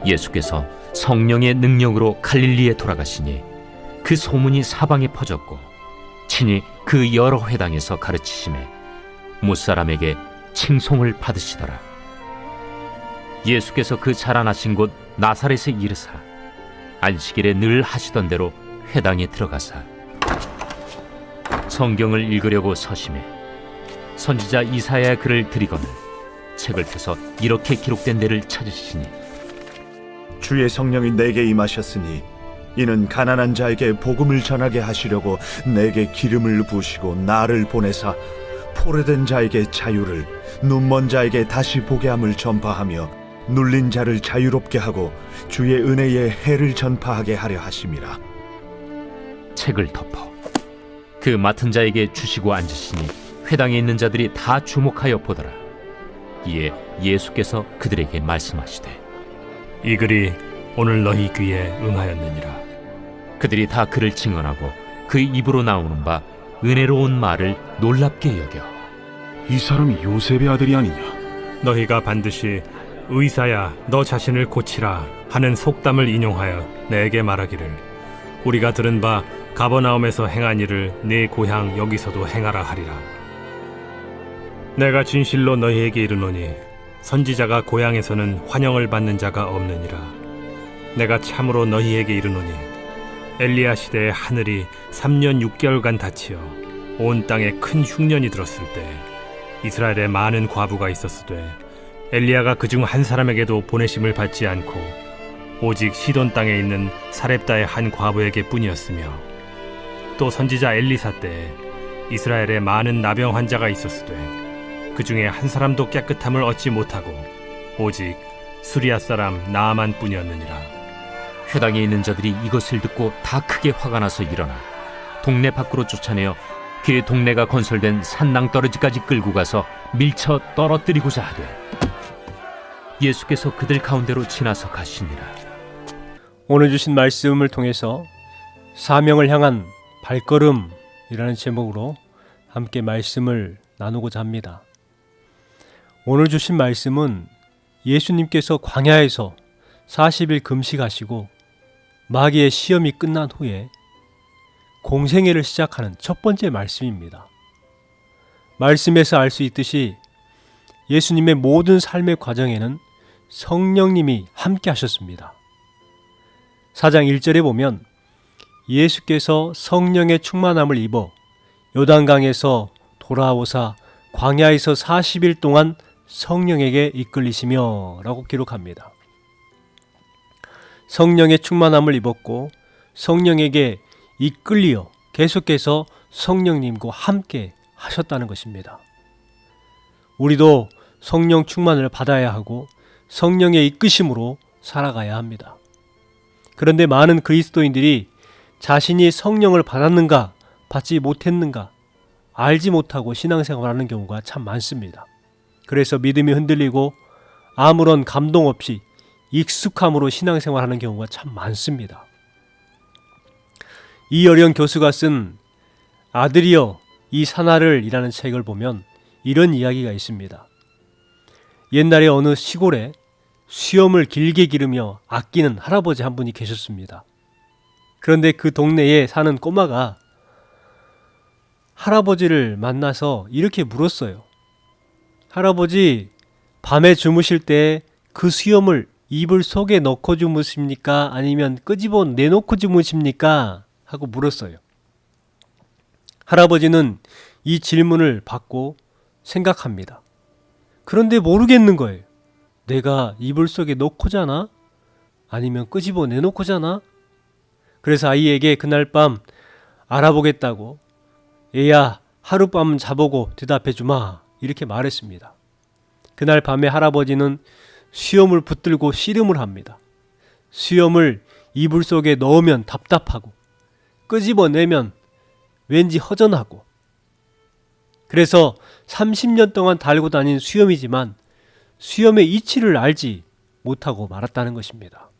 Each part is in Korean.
예수께서 성령의 능력으로 갈릴리에 돌아가시니 그 소문이 사방에 퍼졌고 친히 그 여러 회당에서 가르치심에 못사람에게 칭송을 받으시더라. 예수께서 그 자라나신 곳 나사렛에 이르사 안식일에 늘 하시던 대로 회당에 들어가사 성경을 읽으려고 서심해 선지자 이사야의 글을 들이거늘 책을 펴서 이렇게 기록된 데를 찾으시니 주의 성령이 내게 임하셨으니 이는 가난한 자에게 복음을 전하게 하시려고 내게 기름을 부으시고 나를 보내사 포로된 자에게 자유를, 눈먼 자에게 다시 보게 함을 전파하며 눌린 자를 자유롭게 하고 주의 은혜의 해를 전파하게 하려 하심이라. 책을 덮어 그 맡은 자에게 주시고 앉으시니 회당에 있는 자들이 다 주목하여 보더라. 이에 예수께서 그들에게 말씀하시되 이 글이 오늘 너희 귀에 응하였느니라. 그들이 다 그를 증언하고 그 입으로 나오는 바 은혜로운 말을 놀랍게 여겨 이 사람이 요셉의 아들이 아니냐? 너희가 반드시 의사야 너 자신을 고치라 하는 속담을 인용하여 내게 말하기를 우리가 들은 바 가버나움에서 행한 일을 네 고향 여기서도 행하라 하리라. 내가 진실로 너희에게 이르노니 선지자가 고향에서는 환영을 받는 자가 없느니라. 내가 참으로 너희에게 이르노니 엘리야 시대에 하늘이 3년 6개월간 닫히어 온 땅에 큰 흉년이 들었을 때 이스라엘에 많은 과부가 있었으되 엘리야가 그중 한 사람에게도 보내심을 받지 않고 오직 시돈 땅에 있는 사렙다의 한 과부에게 뿐이었으며 또 선지자 엘리사 때에 이스라엘에 많은 나병 환자가 있었으되 그 중에 한 사람도 깨끗함을 얻지 못하고 오직 수리아 사람 나아만 뿐이었느니라. 회당에 있는 자들이 이것을 듣고 다 크게 화가 나서 일어나 동네 밖으로 쫓아내어 그 동네가 건설된 산낭떠러지까지 끌고 가서 밀쳐 떨어뜨리고자 하되 예수께서 그들 가운데로 지나서 가시니라. 오늘 주신 말씀을 통해서 사명을 향한 발걸음이라는 제목으로 함께 말씀을 나누고자 합니다. 오늘 주신 말씀은 예수님께서 광야에서 40일 금식하시고 마귀의 시험이 끝난 후에 공생애를 시작하는 첫 번째 말씀입니다. 말씀에서 알 수 있듯이 예수님의 모든 삶의 과정에는 성령님이 함께 하셨습니다. 4장 1절에 보면 예수께서 성령의 충만함을 입어 요단강에서 돌아오사 광야에서 40일 동안 성령에게 이끌리시며 라고 기록합니다. 성령의 충만함을 입었고 성령에게 이끌리어 계속해서 성령님과 함께 하셨다는 것입니다. 우리도 성령 충만을 받아야 하고 성령의 이끄심으로 살아가야 합니다. 그런데 많은 그리스도인들이 자신이 성령을 받았는가 받지 못했는가 알지 못하고 신앙생활하는 경우가 참 많습니다. 그래서 믿음이 흔들리고 아무런 감동 없이 익숙함으로 신앙생활하는 경우가 참 많습니다. 이어령 교수가 쓴 아들이여 이 사나를 이라는 책을 보면 이런 이야기가 있습니다. 옛날에 어느 시골에 수염을 길게 기르며 아끼는 할아버지 한 분이 계셨습니다. 그런데 그 동네에 사는 꼬마가 할아버지를 만나서 이렇게 물었어요. 할아버지, 밤에 주무실 때 그 수염을 이불 속에 넣고 주무십니까? 아니면 끄집어 내놓고 주무십니까? 하고 물었어요. 할아버지는 이 질문을 받고 생각합니다. 그런데 모르겠는 거예요. 내가 이불 속에 넣고 자나? 아니면 끄집어 내놓고 자나? 그래서 아이에게 그날 밤 알아보겠다고 얘야 하룻밤은 자보고 대답해 주마 이렇게 말했습니다. 그날 밤에 할아버지는 수염을 붙들고 씨름을 합니다. 수염을 이불 속에 넣으면 답답하고 끄집어내면 왠지 허전하고 그래서 30년 동안 달고 다닌 수염이지만 수염의 이치를 알지 못하고 말았다는 것입니다.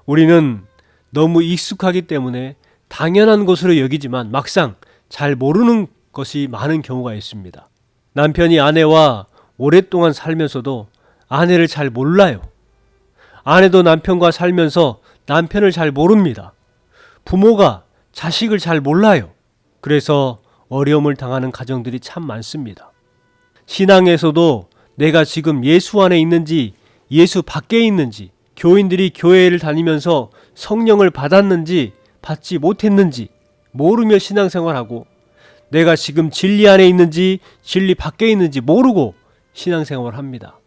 우리는 너무 익숙하기 때문에 당연한 것으로 여기지만 막상 잘 모르는 것이 많은 경우가 있습니다. 남편이 아내와 오랫동안 살면서도 아내를 잘 몰라요. 아내도 남편과 살면서 남편을 잘 모릅니다. 부모가 자식을 잘 몰라요. 그래서 어려움을 당하는 가정들이 참 많습니다. 신앙에서도 내가 지금 예수 안에 있는지 예수 밖에 있는지, 교인들이 교회를 다니면서 성령을 받았는지 받지 못했는지 모르며 신앙생활하고, 내가 지금 진리 안에 있는지 진리 밖에 있는지 모르고 신앙생활을 합니다.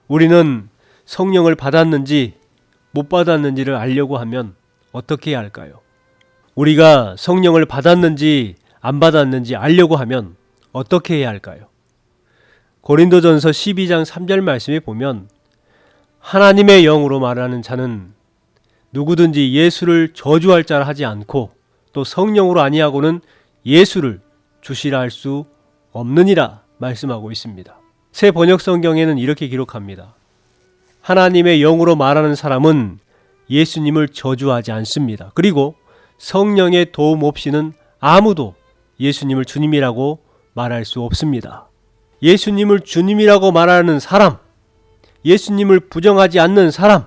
우리는 성령을 받았는지 못 받았는지를 알려고 하면 어떻게 해야 할까요? 우리가 성령을 받았는지 안 받았는지 알려고 하면 어떻게 해야 할까요? 고린도전서 12장 3절 말씀에 보면, 하나님의 영으로 말하는 자는 누구든지 예수를 저주할 자라 하지 않고 또 성령으로 아니하고는 예수를 주시라 할 수 없느니라 말씀하고 있습니다. 새 번역 성경에는 이렇게 기록합니다. 하나님의 영으로 말하는 사람은 예수님을 저주하지 않습니다. 그리고 성령의 도움 없이는 아무도 예수님을 주님이라고 말할 수 없습니다. 예수님을 주님이라고 말하는 사람, 예수님을 부정하지 않는 사람,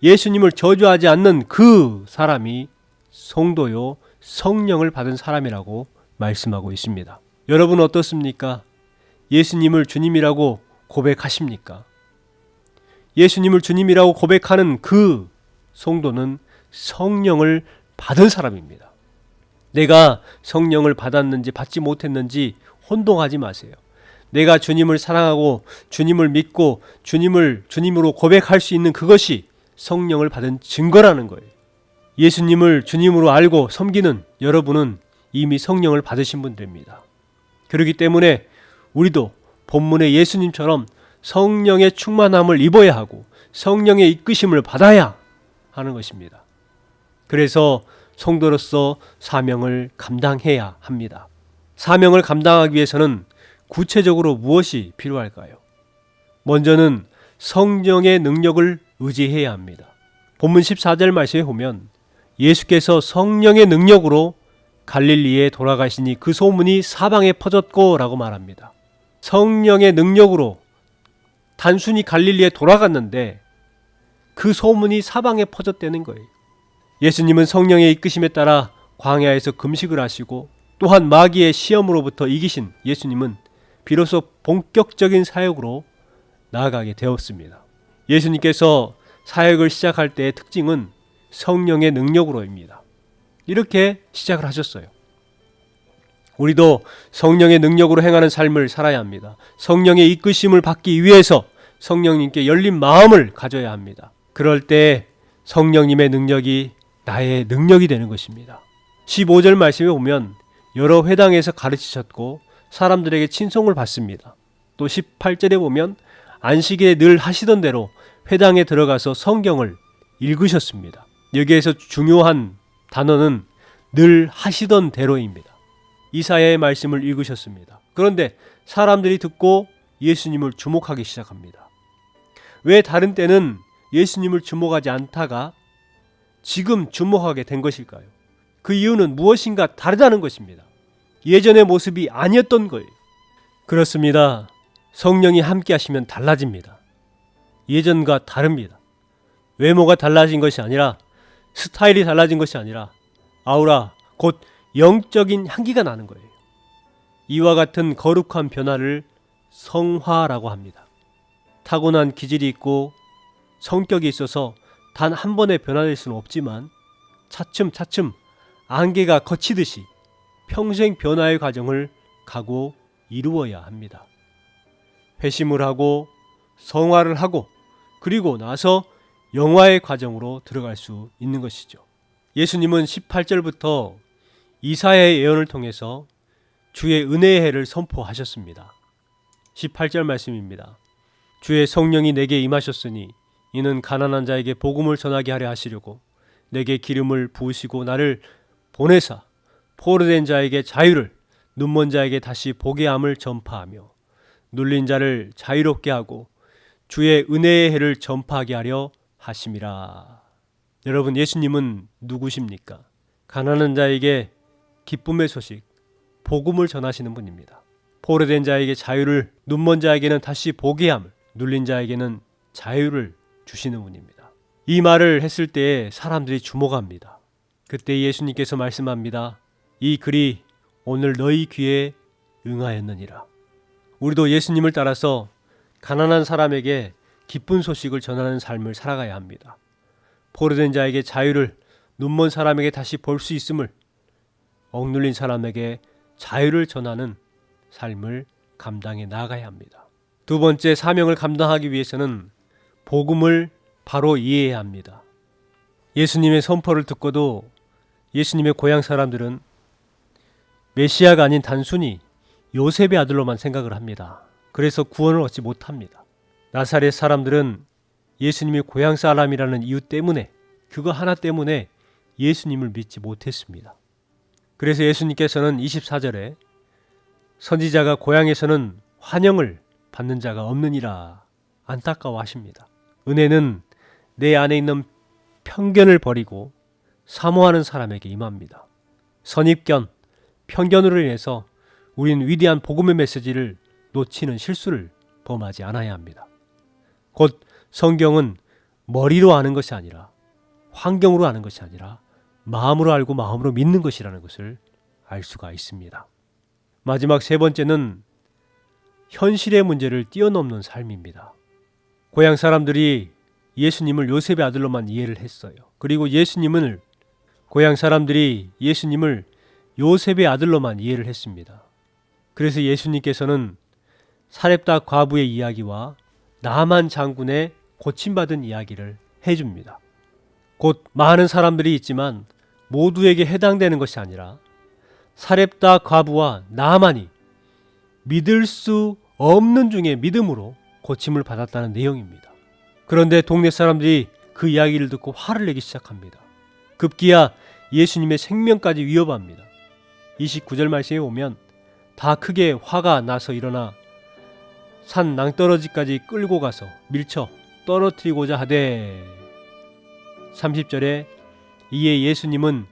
예수님을 저주하지 않는 그 사람이 성도요, 성령을 받은 사람이라고 말씀하고 있습니다. 여러분 어떻습니까? 예수님을 주님이라고 고백하십니까? 예수님을 주님이라고 고백하는 그 성도는 성령을 받은 사람입니다. 내가 성령을 받았는지 받지 못했는지 혼동하지 마세요. 내가 주님을 사랑하고 주님을 믿고 주님을 주님으로 고백할 수 있는 그것이 성령을 받은 증거라는 거예요. 예수님을 주님으로 알고 섬기는 여러분은 이미 성령을 받으신 분들입니다. 그렇기 때문에 우리도 본문의 예수님처럼 성령의 충만함을 입어야 하고 성령의 이끄심을 받아야 하는 것입니다. 그래서 성도로서 사명을 감당해야 합니다. 사명을 감당하기 위해서는 구체적으로 무엇이 필요할까요? 먼저는 성령의 능력을 의지해야 합니다. 본문 14절 말씀에 보면 예수께서 성령의 능력으로 갈릴리에 돌아가시니 그 소문이 사방에 퍼졌고 라고 말합니다. 성령의 능력으로 단순히 갈릴리에 돌아갔는데 그 소문이 사방에 퍼졌다는 거예요. 예수님은 성령의 이끄심에 따라 광야에서 금식을 하시고 또한 마귀의 시험으로부터 이기신 예수님은 비로소 본격적인 사역으로 나아가게 되었습니다. 예수님께서 사역을 시작할 때의 특징은 성령의 능력으로입니다. 이렇게 시작을 하셨어요. 우리도 성령의 능력으로 행하는 삶을 살아야 합니다. 성령의 이끄심을 받기 위해서 성령님께 열린 마음을 가져야 합니다. 그럴 때 성령님의 능력이 나의 능력이 되는 것입니다. 15절 말씀에 보면 여러 회당에서 가르치셨고 사람들에게 친송을 받습니다. 또 18절에 보면 안식일에 늘 하시던 대로 회당에 들어가서 성경을 읽으셨습니다. 여기에서 중요한 단어는 늘 하시던 대로입니다. 이사야의 말씀을 읽으셨습니다. 그런데 사람들이 듣고 예수님을 주목하기 시작합니다. 왜 다른 때는 예수님을 주목하지 않다가 지금 주목하게 된 것일까요? 그 이유는 무엇인가 다르다는 것입니다. 예전의 모습이 아니었던 거예요. 그렇습니다. 성령이 함께 하시면 달라집니다. 예전과 다릅니다. 외모가 달라진 것이 아니라 스타일이 달라진 것이 아니라 아우라, 곧 영적인 향기가 나는 거예요. 이와 같은 거룩한 변화를 성화라고 합니다. 타고난 기질이 있고 성격이 있어서 단 한 번에 변화될 수는 없지만 차츰차츰 안개가 거치듯이 평생 변화의 과정을 가고 이루어야 합니다. 회심을 하고 성화를 하고 그리고 나서 영화의 과정으로 들어갈 수 있는 것이죠. 예수님은 18절부터 이사야의 예언을 통해서 주의 은혜의 해를 선포하셨습니다. 18절 말씀입니다. 주의 성령이 내게 임하셨으니 이는 가난한 자에게 복음을 전하게 하려 하시려고 내게 기름을 부으시고 나를 보내사 포로된 자에게 자유를, 눈먼 자에게 다시 보게 함을 전파하며 눌린 자를 자유롭게 하고 주의 은혜의 해를 전파하게 하려 하심이라. 여러분, 예수님은 누구십니까? 가난한 자에게 기쁨의 소식, 복음을 전하시는 분입니다. 포로된 자에게 자유를, 눈먼 자에게는 다시 보게 함을, 눌린 자에게는 자유를 주시는 분입니다. 이 말을 했을 때에 사람들이 주목합니다. 그때 예수님께서 말씀합니다. 이 글이 오늘 너희 귀에 응하였느니라. 우리도 예수님을 따라서 가난한 사람에게 기쁜 소식을 전하는 삶을 살아가야 합니다. 포로된 자에게 자유를, 눈먼 사람에게 다시 볼 수 있음을, 억눌린 사람에게 자유를 전하는 삶을 감당해 나가야 합니다. 두 번째, 사명을 감당하기 위해서는 복음을 바로 이해해야 합니다. 예수님의 선포를 듣고도 예수님의 고향 사람들은 메시아가 아닌 단순히 요셉의 아들로만 생각을 합니다. 그래서 구원을 얻지 못합니다. 나사렛 사람들은 예수님이 고향 사람이라는 이유 때문에, 그거 하나 때문에 예수님을 믿지 못했습니다. 그래서 예수님께서는 24절에 선지자가 고향에서는 환영을 받는 자가 없느니라 안타까워하십니다. 은혜는 내 안에 있는 편견을 버리고 사모하는 사람에게 임합니다. 선입견, 편견으로 인해서 우리는 위대한 복음의 메시지를 놓치는 실수를 범하지 않아야 합니다. 곧 성경은 머리로 아는 것이 아니라, 환경으로 아는 것이 아니라 마음으로 알고 마음으로 믿는 것이라는 것을 알 수가 있습니다. 마지막 세 번째는 현실의 문제를 뛰어넘는 삶입니다. 고향 사람들이 예수님을 요셉의 아들로만 이해를 했어요. 그리고 고향 사람들이 예수님을 요셉의 아들로만 이해를 했습니다. 그래서 예수님께서는 사렙다 과부의 이야기와 나만 장군의 고침받은 이야기를 해줍니다. 곧 많은 사람들이 있지만 모두에게 해당되는 것이 아니라 사렙다 과부와 나만이 믿을 수 없는 중에 믿음으로 고침을 받았다는 내용입니다. 그런데 동네 사람들이 그 이야기를 듣고 화를 내기 시작합니다. 급기야 예수님의 생명까지 위협합니다. 29절 말씀에 보면 다 크게 화가 나서 일어나 산 낭떠러지까지 끌고 가서 밀쳐 떨어뜨리고자 하되 30절에 이에 예수님은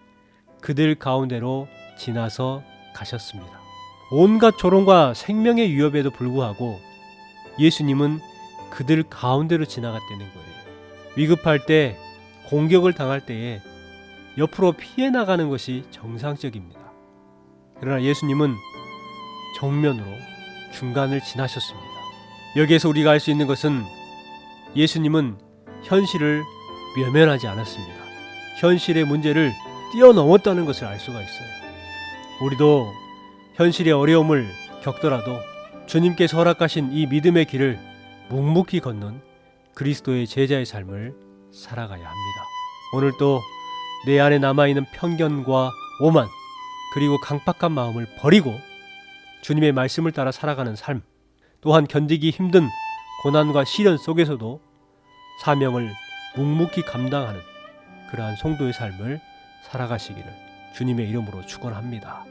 그들 가운데로 지나서 가셨습니다. 온갖 조롱과 생명의 위협에도 불구하고 예수님은 그들 가운데로 지나갔다는 거예요. 위급할 때, 공격을 당할 때에 옆으로 피해 나가는 것이 정상적입니다. 그러나 예수님은 정면으로 중간을 지나셨습니다. 여기에서 우리가 알 수 있는 것은 예수님은 현실을 외면하지 않았습니다. 현실의 문제를 뛰어넘었다는 것을 알 수가 있어요. 우리도 현실의 어려움을 겪더라도 주님께서 허락하신 이 믿음의 길을 묵묵히 걷는 그리스도의 제자의 삶을 살아가야 합니다. 오늘도 내 안에 남아있는 편견과 오만, 그리고 강팍한 마음을 버리고 주님의 말씀을 따라 살아가는 삶, 또한 견디기 힘든 고난과 시련 속에서도 사명을 묵묵히 감당하는 그러한 성도의 삶을 살아가시기를 주님의 이름으로 축원합니다.